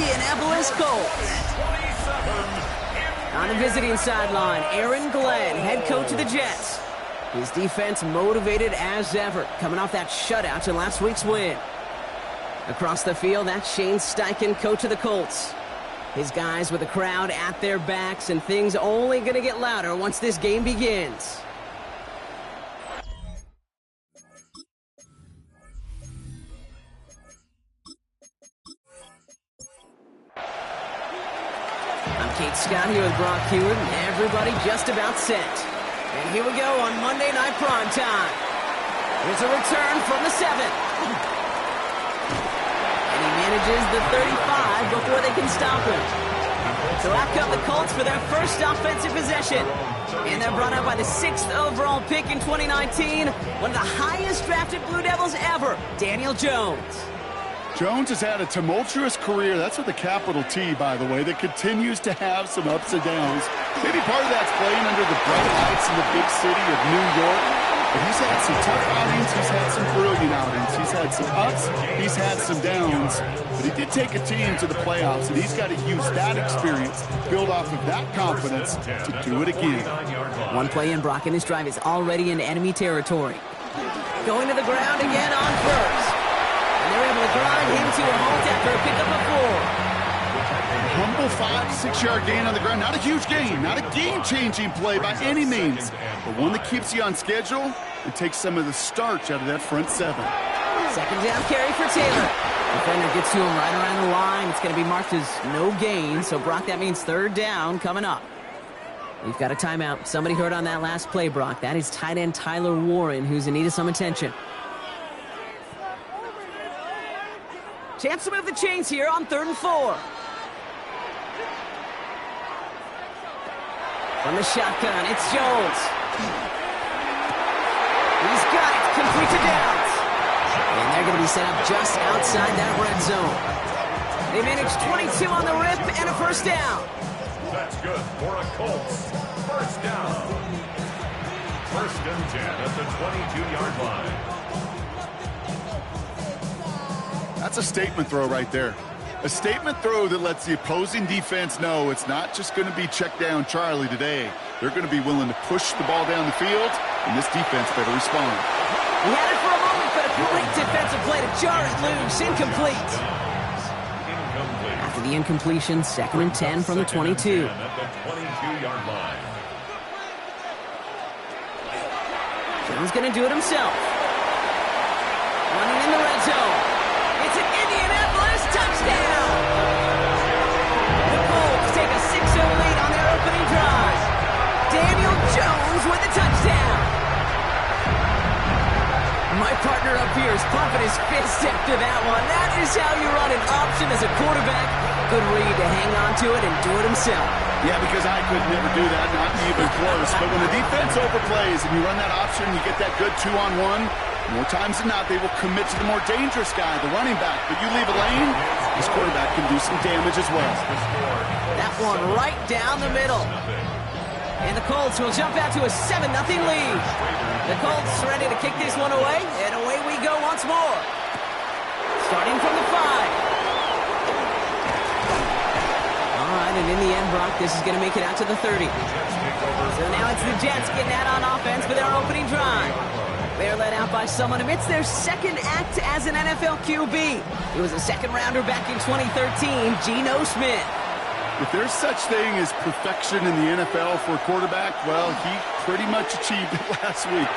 Indianapolis Colts. On the visiting sideline, Aaron Glenn, head coach of the Jets. His defense motivated as ever, coming off that shutout in last week's win. Across the field, that's Shane Steichen, coach of the Colts. His guys with the crowd at their backs, and things only going to get louder once this game begins. I'm Kate Scott here with Brock Hewitt, and everybody just about set. And here we go on Monday Night Primetime. There's a return from the 7. And he manages the 35 before they can stop him. So out come the Colts for their first offensive possession. And they're brought up by the 6th overall pick in 2019. One of the highest drafted Blue Devils ever, Daniel Jones. Jones has had a tumultuous career. That's with a capital T, by the way, that continues to have some ups and downs. Maybe part of that's playing under the bright lights in the big city of New York. But he's had some tough outings. He's had some brilliant outings. He's had some ups. He's had some downs. But he did take a team to the playoffs, and he's got to use that experience, build off of that confidence to do it again. One play in, Brock, in this drive is already in enemy territory. Going to the ground again on first. And they're able to grind him to a halt after a pickup of 4. Humble 5-6-yard gain on the ground. Not a huge gain, not a game-changing play by any means, but one that keeps you on schedule and takes some of the starch out of that front 7. Second down carry for Taylor. Defender gets to him right around the line. It's going to be marked as no gain, so Brock, that means third down coming up. We've got a timeout. Somebody hurt on that last play, Brock. That is tight end Tyler Warren, who's in need of some attention. Chance to move the chains here on 3rd and 4. From the shotgun, it's Jones. He's got it, complete to Downs. And they're going to be set up just outside that red zone. They managed 22 on the rip and a first down. That's good for a Colts. First down. 1st and 10 at the 22-yard line. That's a statement throw right there. A statement throw that lets the opposing defense know it's not just going to be check down Charlie today. They're going to be willing to push the ball down the field, and this defense better respond. He had it for a moment, but a great defensive play to jar it loose. Incomplete. After the incompletion, 2nd and 10 from the 22. At the 22-yard line. Jones going to do it himself. Running in the red zone. It's an Indianapolis touchdown! The Colts take a 6-0 lead on their opening drive. Daniel Jones with a touchdown. My partner up here is pumping his fist after that one. That is how you run an option as a quarterback. Good read to hang on to it and do it himself. Yeah, because I could never do that, not even close. But when the defense overplays and you run that option, you get that good 2-on-1. More times than not, they will commit to the more dangerous guy, the running back. But you leave a lane, this quarterback can do some damage as well. That one right down the middle. And the Colts will jump out to a 7-0 lead. The Colts ready to kick this one away, and away we go once more. Starting from the 5. All right, and in the end, Brock, this is going to make it out to the 30. So now it's the Jets getting out on offense for their opening drive. They're led out by someone amidst their second act as an NFL QB. He was a second-rounder back in 2013, Geno Smith. If there's such thing as perfection in the NFL for a quarterback, well, he pretty much achieved it last week.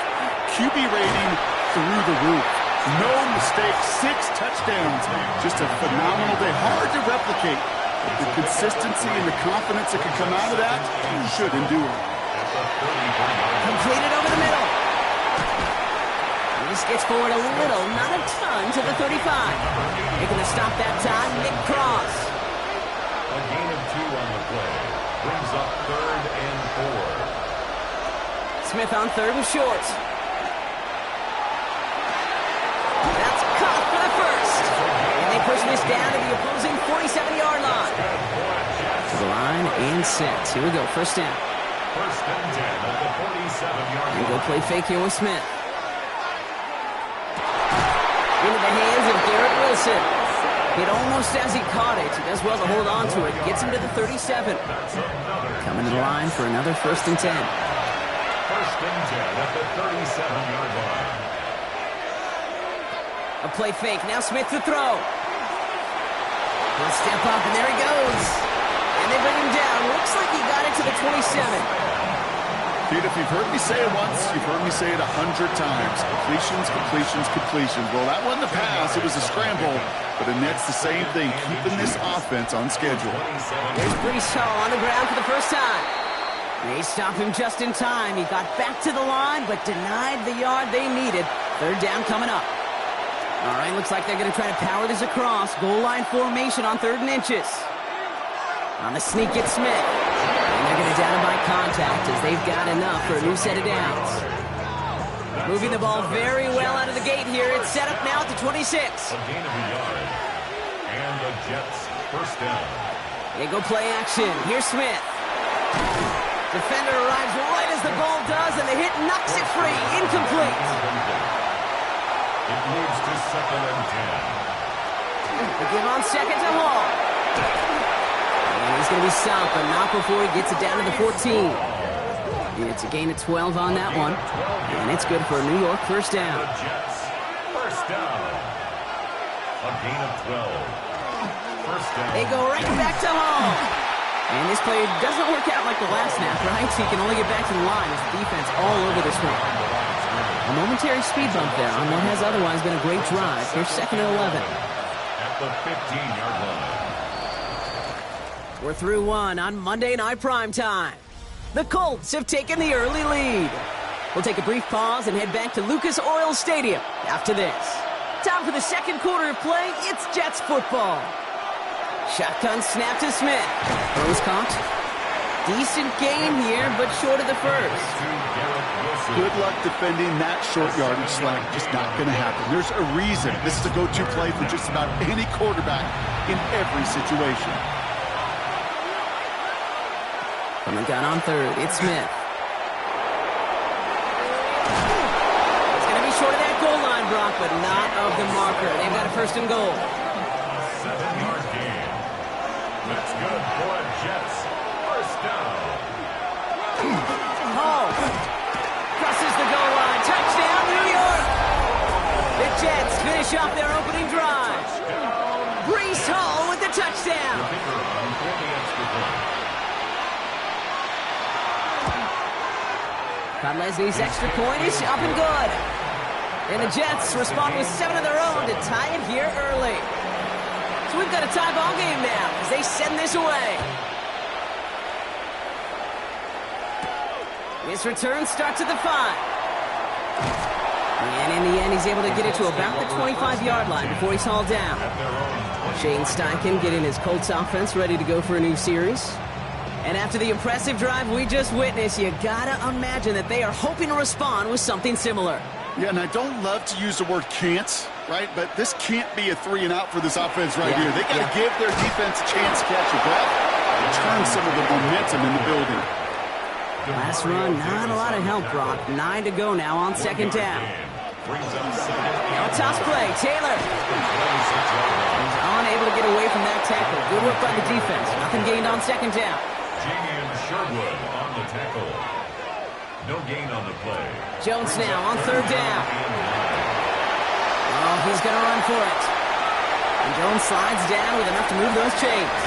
QB rating through the roof. No mistakes, 6 touchdowns. Just a phenomenal day. Hard to replicate. But the consistency and the confidence that can come out of that should endure. Completed over the middle. This gets forward a little, not a ton, to the 35. Making the stop that time, Nick Cross. A gain of 2 on the play. Brings up 3rd and 4. Smith on 3rd and short. That's caught for the first. And they push this down to the opposing 47-yard line. To the line and set. Here we go, first down. 1st and 10 at the 47-yard line. And go play fake here with Smith. Into the hands of Garrett Wilson. Hit almost as he caught it. He does well to hold on to it. Gets him to the 37. Coming to the line for another 1st and 10. 1st and 10 at the 37-yard line. A play fake. Now Smith to throw. He'll step up, and there he goes. And they bring him down. Looks like he got it to the 27. Dude, if you've heard me say it once, you've heard me say it 100 times. Completions, completions, completions. Well, that wasn't a pass. It was a scramble. But the Nets the same thing, keeping this offense on schedule. There's Ps5 on the ground for the first time. They stop him just in time. He got back to the line, but denied the yard they needed. 3rd down coming up. All right, looks like they're going to try to power this across. Goal line formation on 3rd and inches. On the sneak, it's Smith. And they're going to down him by contact as they've got enough for a new set of downs. Moving the ball very well out of the gate here. It's set up now at the 26. A gain of a yard. And the Jets 1st down. They go play action. Here's Smith. Defender arrives right as the ball does, and the hit knocks it free. Incomplete. It moves to 2nd and 10. They give on 2nd to Hall. And he's going to be stopped, but not before he gets it down to the 14. It's a gain of 12 on that one. And it's good for a New York 1st down. The Jets 1st down. A gain of 12. 1st down. They go right back to Hall. And this play doesn't work out like the last snap, right? So he can only get back to the line as the defense all over this one. A momentary speed bump there on what has otherwise been a great drive. Here's 2nd and 11. At the 15-yard line. We're through one on Monday Night Primetime. The Colts have taken the early lead. We'll take a brief pause and head back to Lucas Oil Stadium after this. Time for the 2nd quarter of play. It's Jets football. Shotgun snap to Smith. Throws caught. Decent gain here, but short of the 1st. Good luck defending that short yardage slant. Just not going to happen. There's a reason. This is a go-to play for just about any quarterback in every situation. From the gun on 3rd, it's Smith. It's going to be short of that goal line, Brock, but not of the marker. They've got a 1st and goal. 7-yard gain. That's good for a Jets 1st down. Hall crosses the goal line. Touchdown, New York! The Jets finish off their opening drive. Brees Hall with the touchdown. Todd Lesney's extra point is up and good. And the Jets respond with 7 of their own to tie it here early. So we've got a tie ball game now as they send this away. This return starts at the 5. And in the end, he's able to get it to about the 25-yard line before he's hauled down. Shane Steichen getting his Colts offense ready to go for a new series. And after the impressive drive we just witnessed, you gotta imagine that they are hoping to respond with something similar. Yeah, and I don't love to use the word can't, right? But this can't be a 3 and out for this offense right here. They got to give their defense a chance to catch a breath and turn some of the momentum in the building. Last run, not a lot of help, Brock. 9 to go now on 2nd down. Now a toss play, Taylor. He's unable to get away from that tackle. Good work by the defense. Nothing gained on 2nd down. Jamie Sherwood on the tackle. No gain on the play. Jones now on 3rd down. Oh, he's going to run for it. And Jones slides down with enough to move those chains.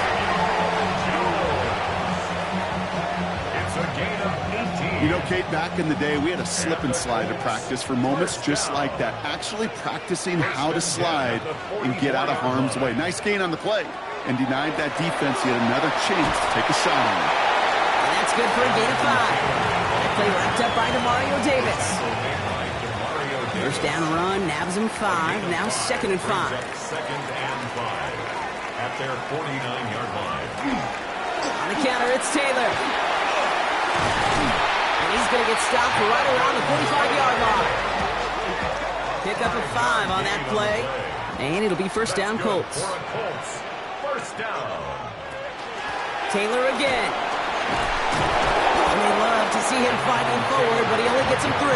It's a gain of 18. You know, Kate, back in the day, we had a slip and slide to practice for moments just like that. Actually practicing how to slide and get out of harm's way. Nice gain on the play. And denied that defense yet another chance to take a shot on him. And that's good for a gain of 5. That play wrapped up by Demario Davis. First down run, nabs him 5. Now 2nd and 5. 2nd and 5 at their 49-yard line. On the counter, it's Taylor. And he's going to get stopped right around the 45-yard line. Pick up a 5 on that play. And it'll be 1st down Colts. 1st down. Taylor again. And they love to see him fighting forward, but he only gets him 3.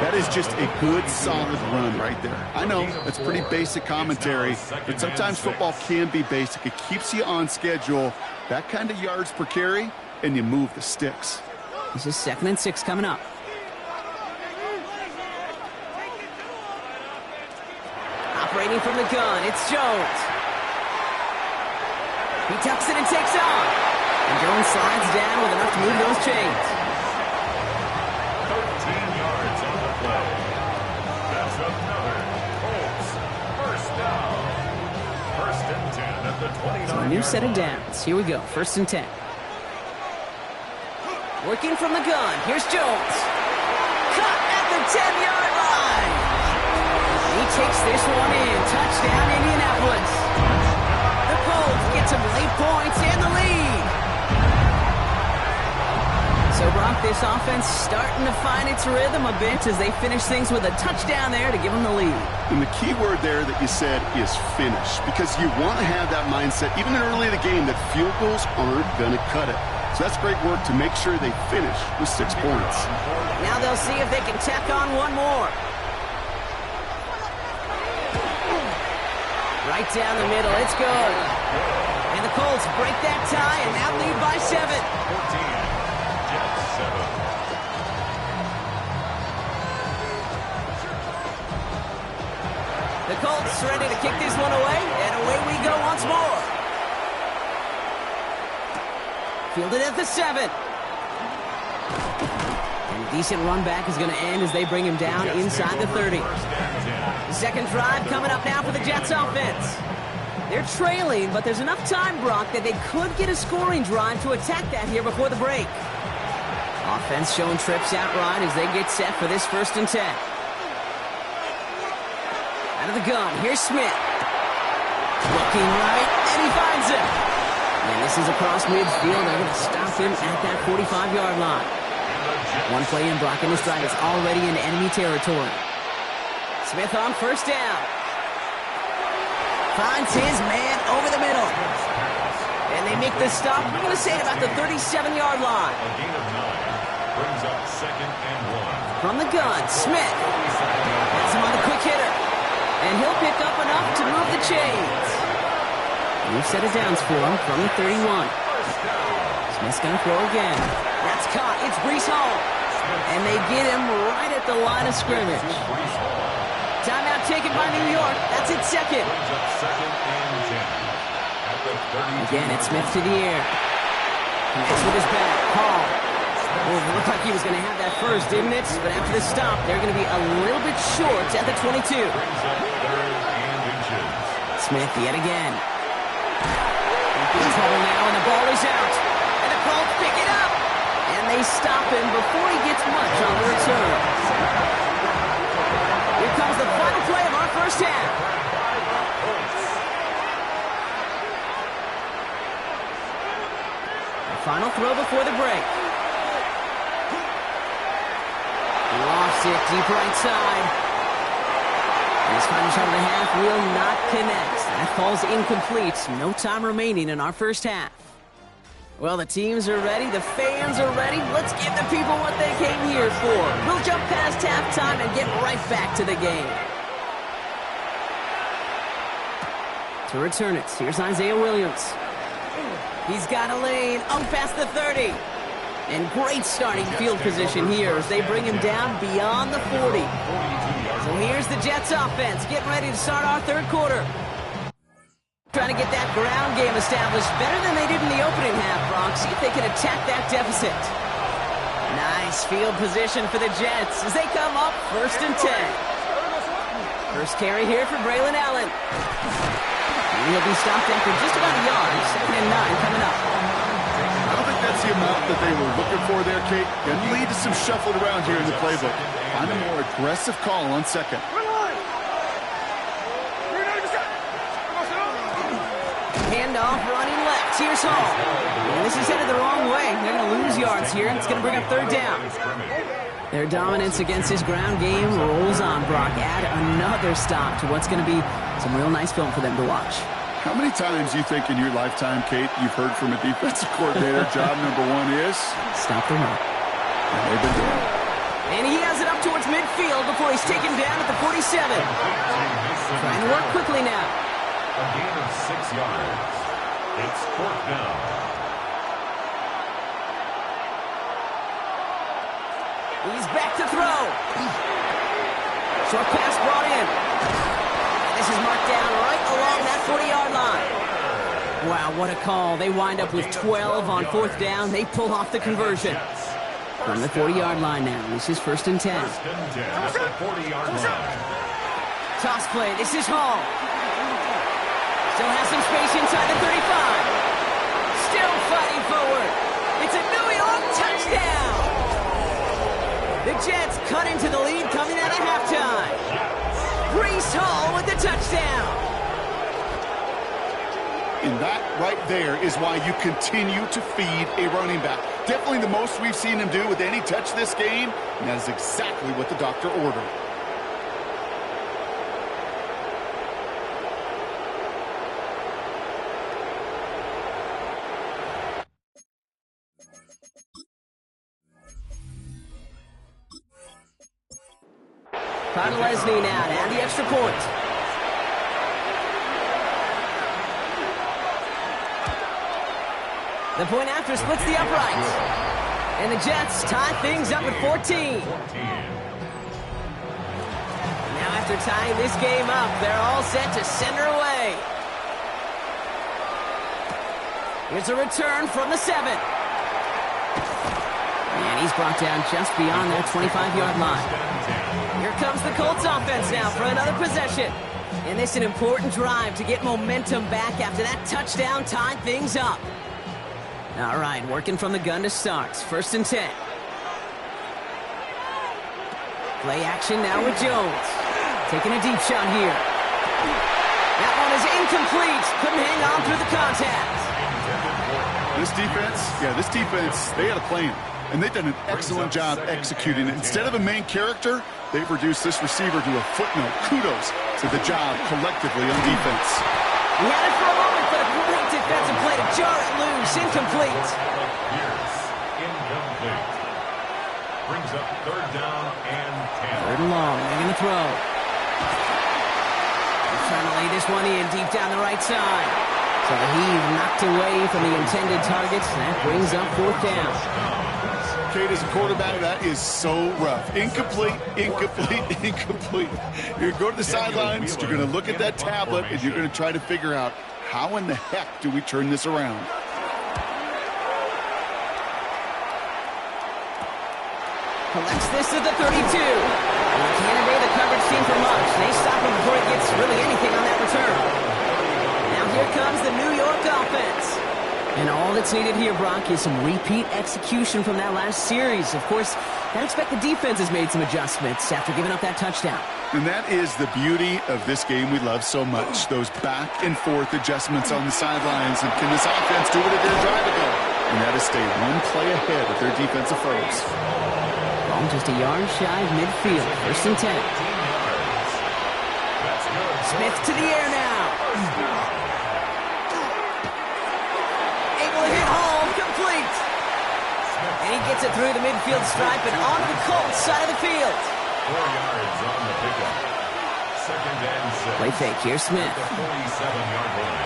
That is just a good, solid run right there. I know, it's pretty basic commentary, but sometimes football can be basic. It keeps you on schedule, that kind of yards per carry, and you move the sticks. This is 2nd and 6 coming up. Operating from the gun, it's Jones. He tucks it and takes off. And Jones slides down with enough to move those chains. 13 yards on the play. That's another Colts first down. 1st and 10 at the 29. So a new set of downs. Here we go, 1st and 10. Working from the gun, here's Jones. Cut at the 10-yard line. He takes this one in. Touchdown, Indianapolis. The Colts get some late points and the lead. So, Brock, this offense starting to find its rhythm a bit as they finish things with a touchdown there to give them the lead. And the key word there that you said is finish, because you want to have that mindset, even early in the game, that field goals aren't going to cut it. So that's great work to make sure they finish with 6 points. Now they'll see if they can tack on one more. Right down the middle, it's good. And the Colts break that tie and now lead by 7. 14. Jets 7. The Colts ready to kick this one away, and away we go once more. Fielded at the 7. And a decent run back is going to end as they bring him down inside the 30. Second drive coming up now for the Jets offense. They're trailing, but there's enough time, Brock, that they could get a scoring drive to attack that here before the break. Offense showing trips out right as they get set for this 1st and 10. Out of the gun, here's Smith. Looking right, and he finds him. And this is across midfield. They're going to stop him at that 45-yard line. One play in, Brock, and this drive is already in enemy territory. Smith on 1st down. Finds his man over the middle. And they make the stop, we're going to say, at about the 37-yard line. A gain of 9 brings up 2nd and 1. From the gun, Smith has him on the quick hitter. And he'll pick up enough to move the chains. New set of downs for him from the 31. Smith's going to throw again. That's caught. It's Breece Hall. And they get him right at the line of scrimmage. Timeout taken by New York. That's its 2nd. Again, it's Smith to the air. Connects with his back. Hall. Oh, it looked like he was going to have that first, didn't it? But after the stop, they're going to be a little bit short at the 22. Smith yet again. In trouble now, and the ball is out. And the Colts pick it up. And they stop him before he gets much on the return. Here comes the final play of our 1st half. The final throw before the break. Lost it deep right side. And his final shot of the half will not connect. That falls incomplete. No time remaining in our 1st half. Well, the teams are ready. The fans are ready. Let's give the people what they came here for. We'll jump past halftime and get right back to the game. To return it, here's Isaiah Williams. He's got a lane. Oh, past the 30. And great starting field position here as they bring him down beyond the 40. So here's the Jets offense getting ready to start our 3rd quarter. Trying to get that ground game established better than they did in the opening half, Brock. See if they can attack that deficit. Nice field position for the Jets as they come up 1st and 10. First carry here for Braylon Allen. And he'll be stopped after just about a yard. 2nd and 9 coming up. I don't think that's the amount that they were looking for there, Kate. Going to lead to some shuffling around here in the playbook. Find a more aggressive call on 2nd. Handoff running left. Here's Hall. And this is headed the wrong way. They're going to lose yards here, and it's going to bring up 3rd down. Their dominance against his ground game rolls on, Brock. Add another stop to what's going to be some real nice film for them to watch. How many times do you think in your lifetime, Kate, you've heard from a defensive coordinator, job number 1 is? Stop the run. And they've been doing it. And he has it up towards midfield before he's taken down at the 47. Trying to work quickly now. A gain of 6 yards. It's 4th down. He's back to throw. Short pass brought in. This is marked down right along that 40-yard line. Wow, what a call. They wind up with 12 on 4th down. They pull off the conversion. From the 40-yard line now. This is 1st and 10. 1st and 10 at the 40-yard line. Toss play. This is Hall. Still has some space inside the 35. Still fighting forward. It's a New York touchdown. The Jets cut into the lead coming out of halftime. Breece Hall with the touchdown. And that right there is why you continue to feed a running back. Definitely the most we've seen him do with any touch this game, and that is exactly what the doctor ordered. Connor Lesney now to add the extra point. The point after splits the uprights. And the Jets tie things up at 14. Now after tying this game up, they're all set to send her away. Here's a return from the 7. And he's brought down just beyond that 25-yard line. Here comes the Colts offense now for another possession. And this is an important drive to get momentum back after that touchdown tied things up. All right, working from the gun to start. 1st and 10. Play action now with Jones. Taking a deep shot here. That one is incomplete. Couldn't hang on through the contact. This defense, they had a plan. And they've done an excellent job executing it. Instead of a main character, they've reduced this receiver to a footnote. Kudos to the job collectively on defense. He had it for a moment, but a great defensive play to jar it loose. Incomplete. Incomplete. Brings up 3rd down and 10. 3rd and long. They're going to throw. They're trying to lay this one in deep down the right side. So the heave knocked away from the intended targets. That brings up 4th down. Kate, as a quarterback, that is so rough. Incomplete, incomplete, incomplete. You're going to go to the sidelines, you're going to look at that tablet, and you're going to try to figure out how in the heck do we turn this around. Collects this at the 32. And they can't evade the coverage team for much. They stop him before he gets really anything on that return. Now here comes the New York offense. And all that's needed here, Brock, is some repeat execution from that last series. Of course, I expect the defense has made some adjustments after giving up that touchdown. And that is the beauty of this game we love so much, those back and forth adjustments on the sidelines. And can this offense do what it did a drive ago? And that is stay one play ahead of their defensive foes. Ball just a yard shy of midfield. 1st and 10. Smith to the air now. Able to hit home, complete. And he gets it through the midfield stripe and onto the Colts side of the field. 4 yards on the pickup. 2nd and 6. Play fake here, Smith. The 47-yard line.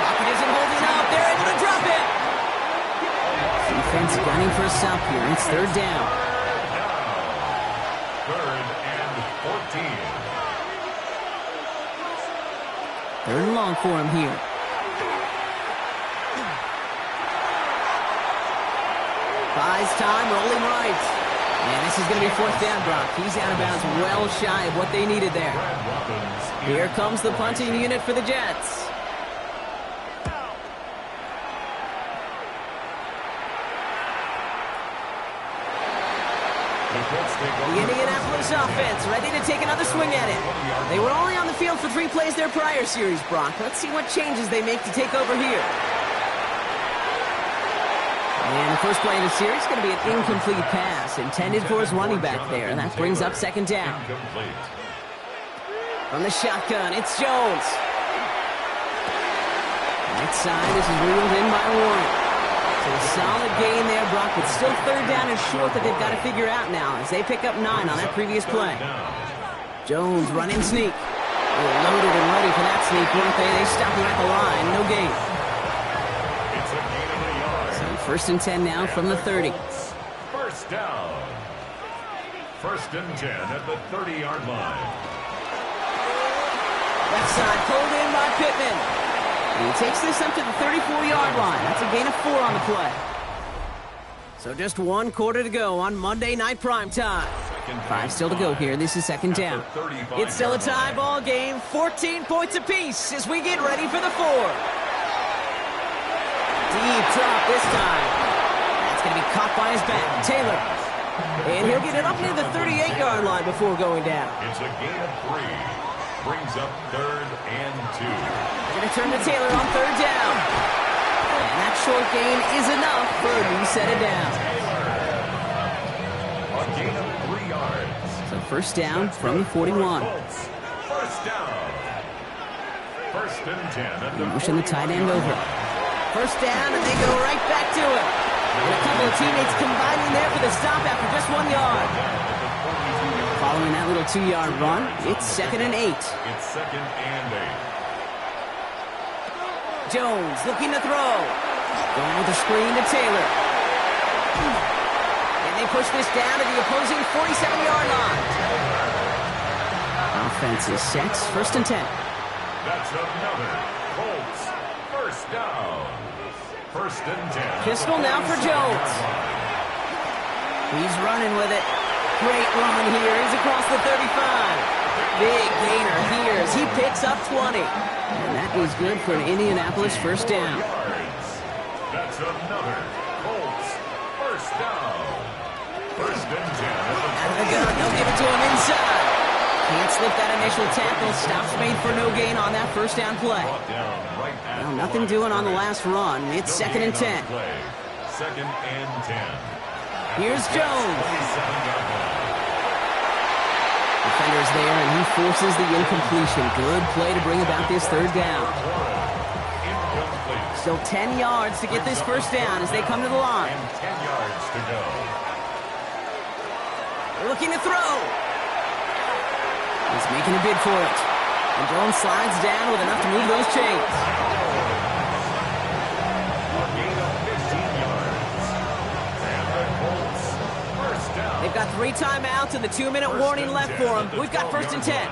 Pocket isn't holding up. They're able to drop it. Defense gunning for a stop here. It's 3rd down. 3rd and 14. 3rd and long for him here. Buys time, rolling right. And this is going to be 4th down, Brock. He's out of bounds well shy of what they needed there. Here comes the punting unit for the Jets. The Indianapolis offense ready to take another swing at it. They were only on the field for 3 plays their prior series, Brock. Let's see what changes they make to take over here. And the first play of the series is going to be an incomplete pass intended for his running back there. And that brings up 2nd down. From the shotgun, it's Jones. Right side, this is reeled in by Warren. So a solid gain there, Brock, but still third down and short that they've got to figure out now as they pick up 9 on that previous play. Jones running sneak. They were loaded and ready for that sneak, weren't they? They stopped him at the line. No gain. It's a gain of a yard. So first and 10 now from the 30. First down. First and 10 at the 30-yard line. Left side pulled in by Pittman. And he takes this up to the 34-yard line. That's a gain of 4 on the play. So just 1 quarter to go on Monday Night Primetime. 5 still to go here. This is second down. It's still a tie ball game. 14 points apiece as we get ready for the 4. Deep drop this time. That's going to be caught by his back. Taylor. And he'll get it up near the 38-yard line before going down. It's a gain of 3. Brings up third and 2. They're going to turn to Taylor on third down. And that short gain is enough for a new set of down. A gain of 3 yards. So first down from the 41. First down. First and 10 at the Motion the tight end over. First down, and they go right back to it. And a couple of teammates combining there for the stop after just 1 yard. Following that little 2-yard run, it's second and 8. It's second and 8. Jones looking to throw. Going with the screen to Taylor. And they push this down to the opposing 47-yard line. Offense is set. First and 10. That's another Colts first down. First and 10. Pistol now for Jones. He's running with it. Great run here. He's across the 35. Big gainer here as he picks up 20. And that is good for an Indianapolis first down. That's another Colts first down. First and 10. Out of the gun. They'll give it to him inside. Can't slip that initial tackle. Stops made for no gain on that first down play. Well, nothing doing on the last run. It's second and 10. Second and 10. Here's Jones. Defender's there, and he forces the incompletion. Good play to bring about this third down. Still 10 yards to get this first down as they come to the line. 10 yards to go. They're looking to throw. He's making a bid for it. And Jones slides down with enough to move those chains. A gain of 15 yards. And the Colts first down. They've got 3 timeouts and the 2-minute warning left for them. We've got first and 10.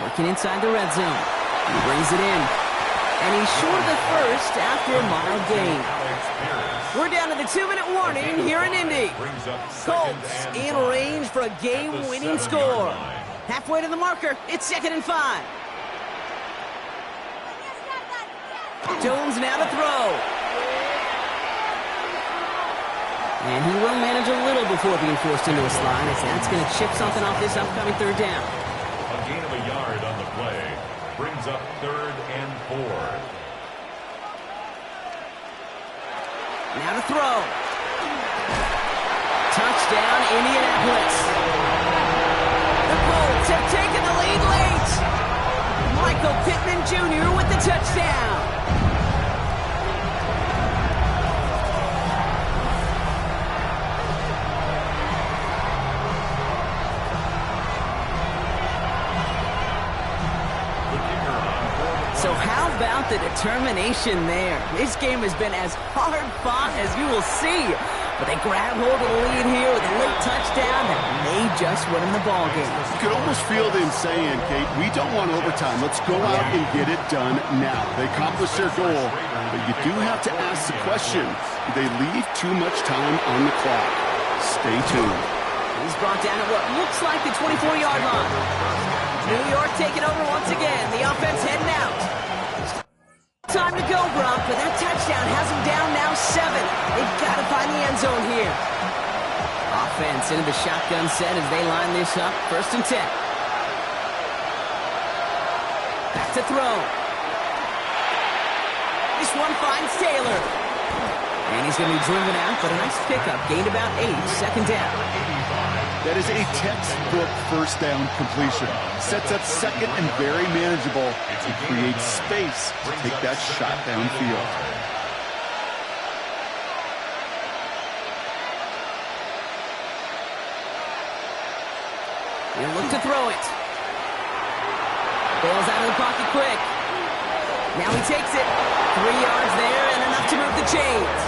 Working inside the red zone. He brings it in. And he's short of the first after a mild gain. We're down to the 2-minute warning here in Indy. Colts in range for a game-winning score. Halfway to the marker, it's second and 5. Jones now to throw. And he will manage a little before being forced into a slide, as that's going to chip something off this upcoming third down. A gain of a yard on the play. Brings up third and 4. Now to throw. Touchdown, Indianapolis. The Colts have taken the lead late. Michael Pittman Jr. with the touchdown. So how about the determination there? This game has been as hard fought as you will see. But they grab hold of the lead here with a late touchdown that may just win them the ball game. You could almost feel them saying, Kate, we don't want overtime. Let's go out and get it done now. They accomplished their goal, but you do have to ask the question, do they leave too much time on the clock? Stay tuned. He's brought down at what looks like the 24-yard line. New York taking over once again. The offense heading out. Time to go, Brock, but that touchdown has them down now 7. They've got to find the end zone here. Offense into the shotgun set as they line this up. First and 10. Back to throw. This one finds Taylor. And he's going to be driven out, but a nice pickup. Gained about 8. Second down. That is a textbook first down completion. Sets up second and very manageable and creates space to take that shot downfield. He'll look to throw it. Bails out of the pocket quick. Now he takes it. 3 yards there and enough to move the chains.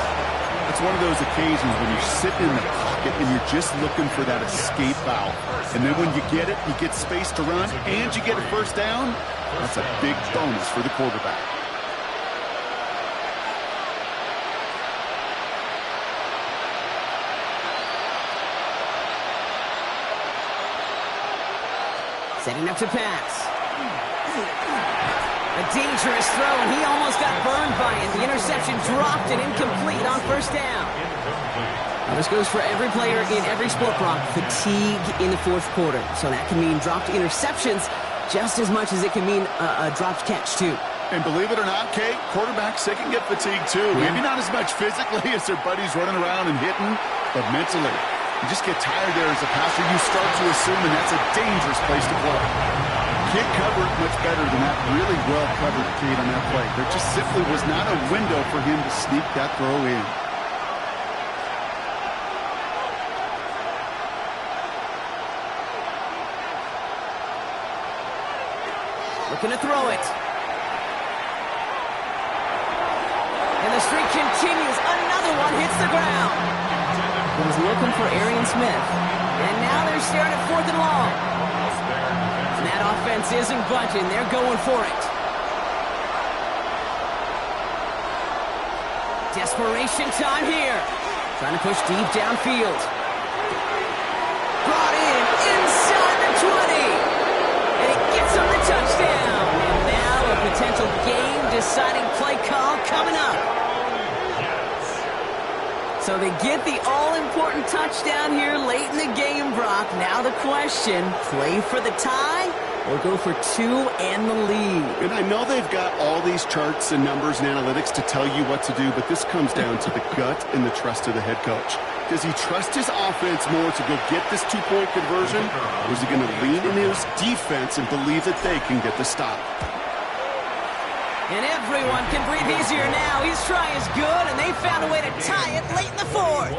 It's one of those occasions when you're sitting in the pocket and you're just looking for that escape valve. And then when you get it, you get space to run, and you get a first down. That's a big bonus for the quarterback. Setting up to pass. A dangerous throw, and he almost got burned by it. The interception dropped and incomplete on first down. Now this goes for every player in every sport, Brock. Fatigue in the fourth quarter. So that can mean dropped interceptions just as much as it can mean a dropped catch, too. And believe it or not, Kate, quarterbacks, they can get fatigued, too. Yeah. Maybe not as much physically as their buddies running around and hitting, but mentally. You just get tired there as a passer. You start to assume, and that's a dangerous place to play. Can't cover it much better than that. Really well covered, Kate, on that play. There just simply was not a window for him to sneak that throw in. Looking to throw it. And the streak continues. Another one hits the ground. He was looking for Arian Smith. And now they're staring at 4th and long. And that offense isn't budging. They're going for it. Desperation time here. Trying to push deep downfield. Brought in inside the 20. And it gets on the touchdown. And now a potential game-deciding play call coming up. So they get the all-important touchdown here late in the game, Brock. Now the question, play for the tie or go for 2 and the lead? And I know they've got all these charts and numbers and analytics to tell you what to do, but this comes down to the gut and the trust of the head coach. Does he trust his offense more to go get this 2-point conversion, or is he going to lean in his defense and believe that they can get the stop? And everyone can breathe easier now. His try is good, and they found a way to tie it late in the 4th.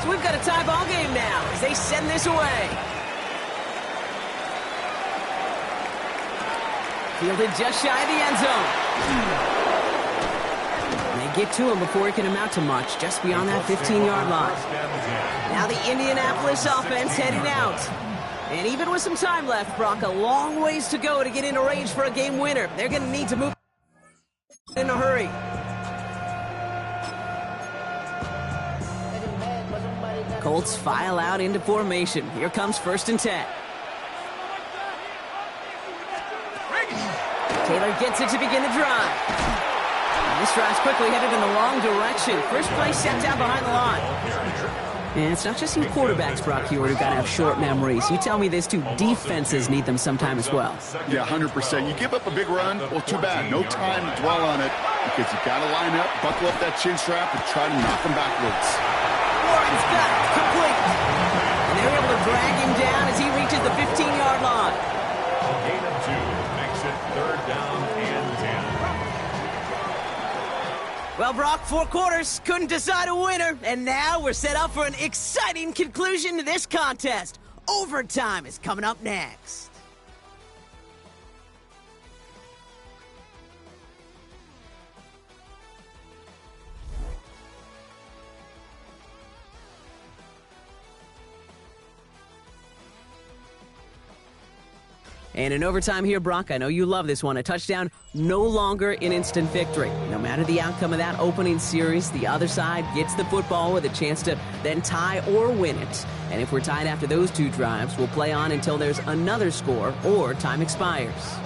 So we've got a tie ball game now as they send this away. Fielded just shy of the end zone. Get to him before he can amount to much, just beyond that 15-yard line. Now the Indianapolis offense heading out. And even with some time left, Brock, a long ways to go to get into range for a game winner. They're going to need to move in a hurry. Colts file out into formation. Here comes 1st and 10. Taylor gets it to begin the drive. This drive's quickly headed in the wrong direction. First play set down behind the line. And it's not just you quarterbacks, Brock, here who've got to have short memories. You tell me this too, defenses need them sometime as well. Yeah, 100%. You give up a big run, well, too bad. No time to dwell on it because you got to line up, buckle up that chin strap, and try to knock them backwards. Warren's got it, complete. And they're able to drag him down as he reaches the 15-yard line. Gain of 2 makes it 3rd down and 10. Well, Brock, 4 quarters couldn't decide a winner, and now we're set up for an exciting conclusion to this contest. Overtime is coming up next. And in overtime here, Brock, I know you love this one. A touchdown, no longer an instant victory. No matter the outcome of that opening series, the other side gets the football with a chance to then tie or win it. And if we're tied after those 2 drives, we'll play on until there's another score or time expires.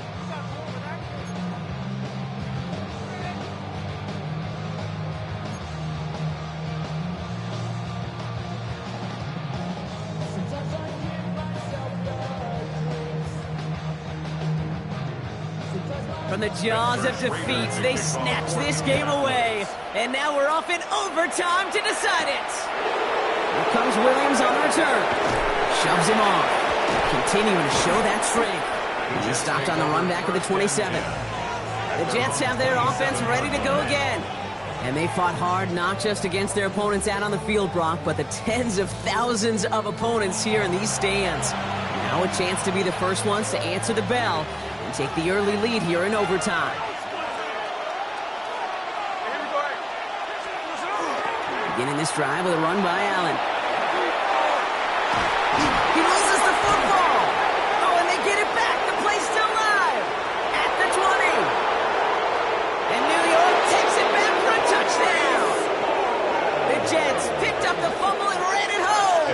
From the jaws of defeat, they snatched this game away. And now we're off in overtime to decide it. Here comes Williams on the return. Shoves him off. Continuing to show that strength. He stopped on the run back of the 27. The Jets have their offense ready to go again. And they fought hard not just against their opponents out on the field, Brock, but the tens of thousands of opponents here in these stands. Now a chance to be the first ones to answer the bell and take the early lead here in overtime. Beginning this drive with a run by Allen. He loses the football. Oh, and they get it back. The play's still live. At the 20. And New York takes it back for a touchdown. The Jets picked up the fumble and ran it home.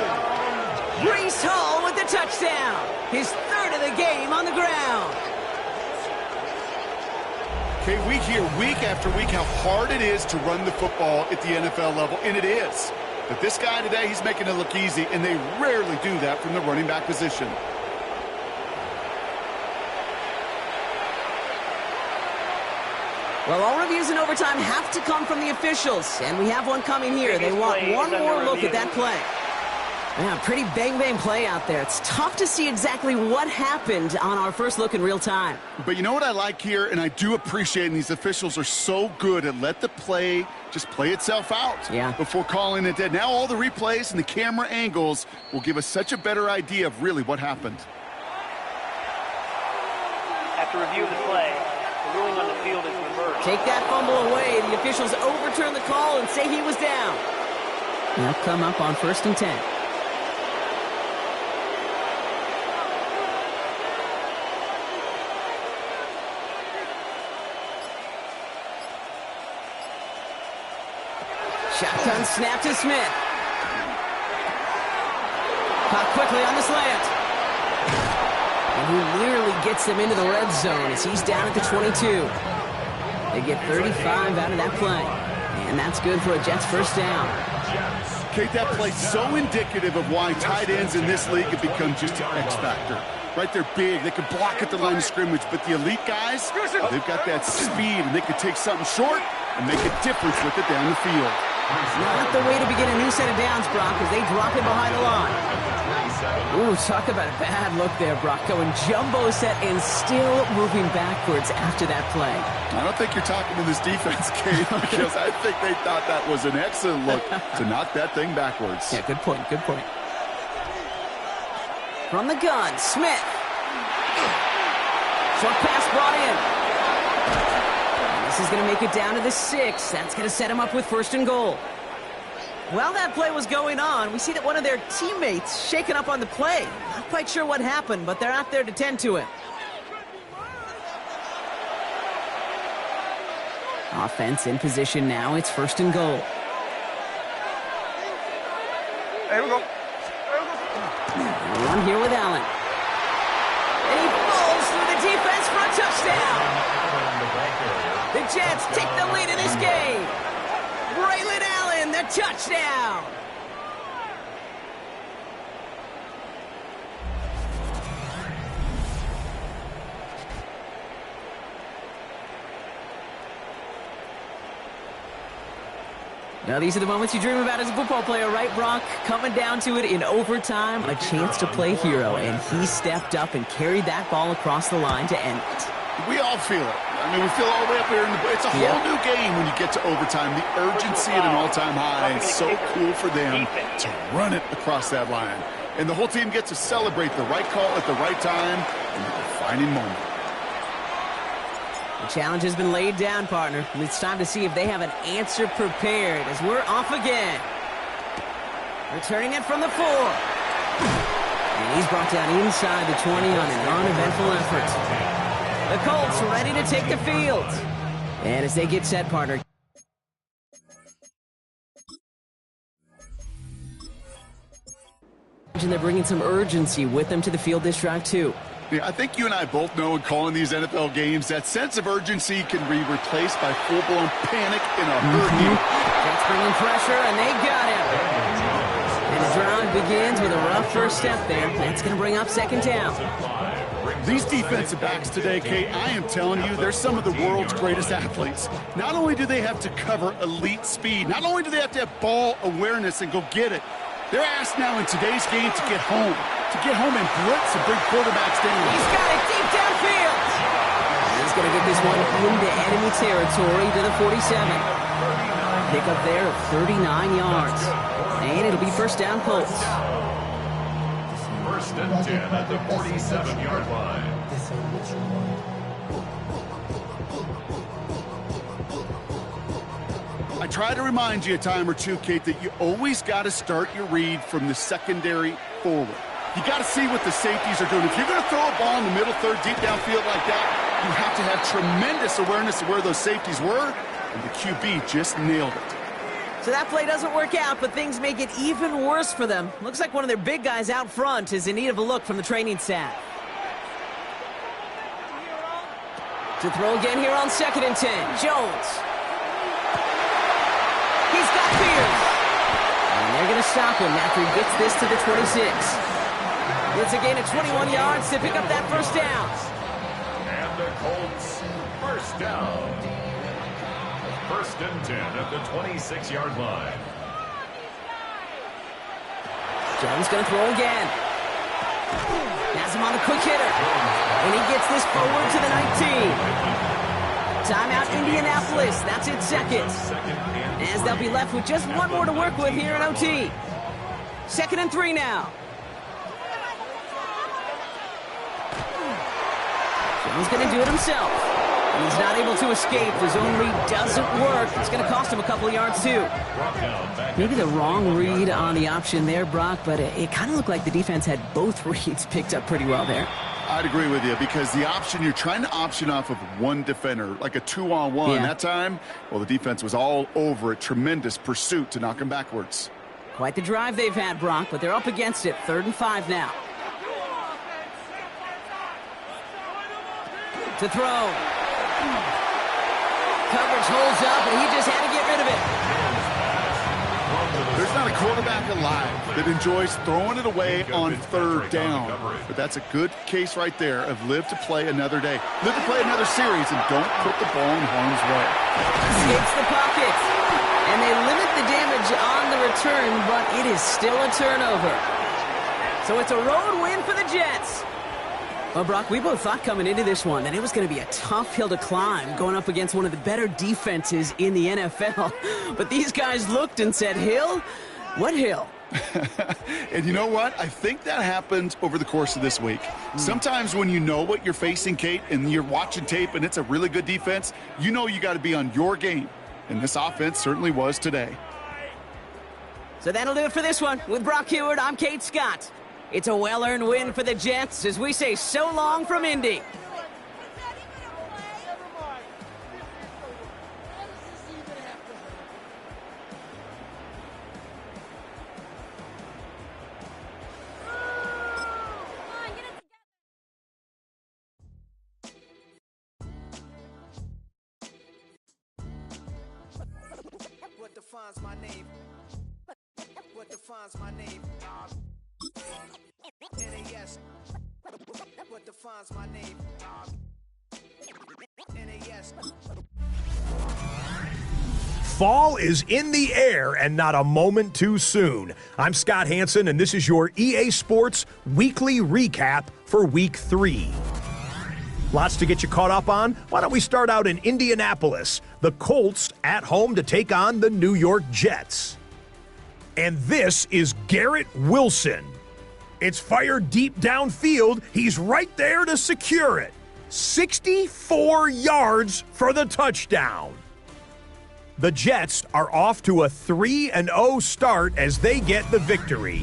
Breece Hall with the touchdown. His third of the game on the ground. Okay, we hear week after week how hard it is to run the football at the NFL level, and it is. But this guy today, he's making it look easy, and they rarely do that from the running back position. Well, all reviews in overtime have to come from the officials, and we have one coming here. They want one more look at that play. Yeah, pretty bang-bang play out there. It's tough to see exactly what happened on our first look in real time. But you know what I like here, and I do appreciate, and these officials are so good at let the play just play itself out before calling it dead. Now all the replays and the camera angles will give us such a better idea of really what happened. After review of the play, the ruling on the field is reversed. Take that fumble away. The officials overturn the call and say he was down. They'll come up on 1st and 10. Shotgun snap to Smith. Caught quickly on the slant. And he nearly gets them into the red zone as he's down at the 22. They get 35 out of that play. And that's good for a Jets first down. Okay, that play's so indicative of why tight ends in this league have become just an X factor. Right, they're big, they can block at the line of scrimmage, but the elite guys, they've got that speed, and they can take something short and make a difference with it down the field. Not the way to begin a new set of downs, Brock, as they drop it behind the line. Ooh, talk about a bad look there, Brock. Going jumbo set and still moving backwards after that play. I don't think you're talking to this defense, Kate, because I think they thought that was an excellent look to knock that thing backwards. Yeah, good point, good point. From the gun, Smith. Short pass brought in. This is going to make it down to the 6. That's going to set him up with 1st and goal. While that play was going on, we see that one of their teammates shaken up on the play. Not quite sure what happened, but they're out there to tend to it. Offense in position now. It's 1st and goal. There we go. Run here with Allen. And he falls through the defense for a touchdown. The Jets take the lead in this game. Braylon Allen, the touchdown. Now, these are the moments you dream about as a football player, right, Brock? Coming down to it in overtime, a chance to play hero, and he stepped up and carried that ball across the line to end it. We all feel it. I mean, we feel it all the way up here. It's a whole new game when you get to overtime. The urgency at an all-time high. It's so cool for them to run it across that line. And the whole team gets to celebrate the right call at the right time in the defining moment. The challenge has been laid down, partner. And it's time to see if they have an answer prepared as we're off again. Returning it from the 4. And he's brought down inside the 20 on an uneventful effort. The Colts ready to take the field. And as they get set, partner. They're bringing some urgency with them to the field this drive, too. Yeah, I think you and I both know in calling these NFL games that sense of urgency can be replaced by full-blown panic in a hurry. Jets bringing pressure, and they got him. And And the drive begins with a rough first step there. That's going to bring up second down. These defensive backs today, Kate, I am telling you, they're some of the world's greatest athletes. Not only do they have to cover elite speed, not only do they have to have ball awareness and go get it, they're asked now in today's game to get home and blitz and bring quarterbacks down. He's got it deep downfield. He's going to get this one into enemy territory to the 47. Pick up there of 39 yards. And it'll be first down Colts. First and 10 at the 47-yard line. I try to remind you a time or two, Kate, that you always got to start your read from the secondary forward. You got to see what the safeties are doing. If you're going to throw a ball in the middle third, deep downfield like that, you have to have tremendous awareness of where those safeties were, and the QB just nailed it. So that play doesn't work out, but things make it even worse for them. Looks like one of their big guys out front is in need of a look from the training staff. To throw again here on 2nd and 10. Jones. He's got Pierce. And they're going to stop him after he gets this to the 26. It's a gain of 21 yards to pick up that first down. And the Colts, first down. First and 10 at the 26-yard line. Jones going to throw again. Has him on the quick hitter. And he gets this forward to the 19. Timeout Indianapolis. That's its second. As they'll be left with just one more to work with here in OT. 2nd and 3 now. Jones going to do it himself. And he's not able to escape. His own read doesn't work. It's going to cost him a couple of yards, too. Maybe the wrong read on the option there, Brock, but it kind of looked like the defense had both reads picked up pretty well there. I'd agree with you, because the option, you're trying to option off of one defender, like a 2-on-1. Yeah. That time, well, the defense was all over it. Tremendous pursuit to knock him backwards. Quite the drive they've had, Brock, but they're up against it. 3rd and 5 now. To throw. Coverage holds up, and he just had to get rid of it. There's not a quarterback alive that enjoys throwing it away on 3rd down. But that's a good case right there of live to play another day. Live to play another series, and don't put the ball in harm's way. Escapes the pocket. And they limit the damage on the return, but it is still a turnover. So it's a road win for the Jets. Well, Brock, we both thought coming into this one that it was going to be a tough hill to climb going up against one of the better defenses in the NFL. But these guys looked and said, Hill? What hill? And you know what? I think that happened over the course of this week. Sometimes when you know what you're facing, Kate, and you're watching tape and it's a really good defense, you know you got to be on your game. And this offense certainly was today. So that'll do it for this one. With Brock Heward, I'm Kate Scott. It's a well-earned win for the Jets as we say so long from Indy. What defines my name? What defines my name? NAS. What defines my name? NAS. Fall is in the air and not a moment too soon. I'm Scott Hansen, and this is your EA Sports Weekly Recap for Week 3. Lots to get you caught up on. Why don't we start out in Indianapolis? The Colts at home to take on the New York Jets. And this is Garrett Wilson. It's fired deep downfield. He's right there to secure it. 64 yards for the touchdown. The Jets are off to a 3-0 start as they get the victory.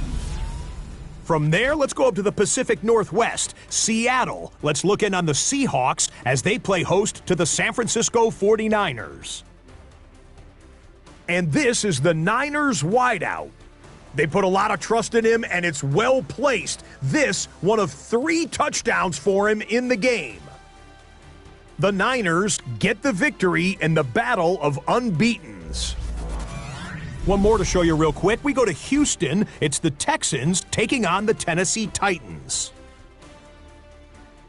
From there, let's go up to the Pacific Northwest, Seattle. Let's look in on the Seahawks as they play host to the San Francisco 49ers. And this is the Niners wideout. They put a lot of trust in him, and it's well placed. This, one of 3 touchdowns for him in the game. The Niners get the victory in the battle of unbeatens. One more to show you real quick. We go to Houston. It's the Texans taking on the Tennessee Titans.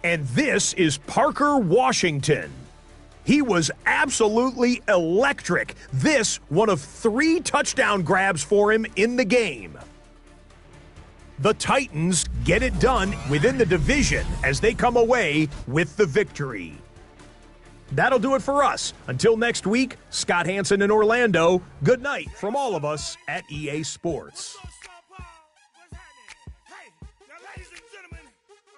And this is Parker Washington. He was absolutely electric. This, one of 3 touchdown grabs for him in the game. The Titans get it done within the division as they come away with the victory. That'll do it for us. Until next week, Scott Hansen in Orlando, good night from all of us at EA Sports.